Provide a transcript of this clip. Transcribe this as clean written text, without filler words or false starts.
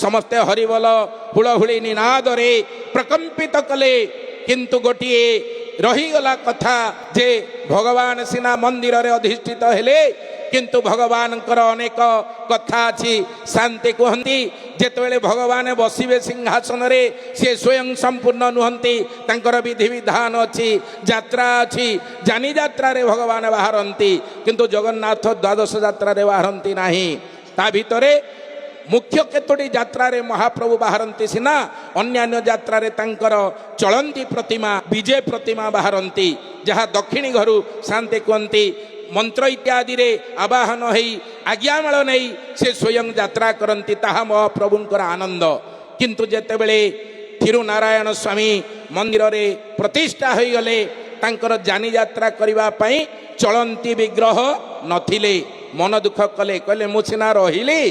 समस्ते हरिबोल हुलहुली निनादरे प्रकंपित कले किंतु गोटे रहीगला कथा जे भगवान सिना मंदिर रे अधिष्ठित हेले किंतु भगवान अनेक कथा अच्छी शांति कहती जेतेबेले भगवान बसिबे सिंहासन रे से स्वयं संपूर्ण नुहंती तांकर विधि विधान अच्छी यात्रा अच्छी जानी यात्रा रे भगवान बाहरती किंतु जगन्नाथ द्वादश यात्रा रे बाहरती नाही ता भितरे मुख्य केतोटी यात्रा रे महाप्रभु बाहरती सिना अन्यान्य यात्रा रे तांकर चलंती प्रतिमा विजय प्रतिमा बाहरती जहाँ दक्षिणी घरु शांति कहती मंत्र इत्यादि रे आवाहन होई आज्ञामाल नहीं से स्वयं यात्रा करती ताहा महाप्रभुंकर आनंद किंतु जेतेबेले थिरुनारायण स्वामी मंदिर रे प्रतिष्ठा होई गले तांकर जानी यात्रा करिबा पई चलंती विग्रह नथिले मन दुख कले कहले मु सिना रहिली।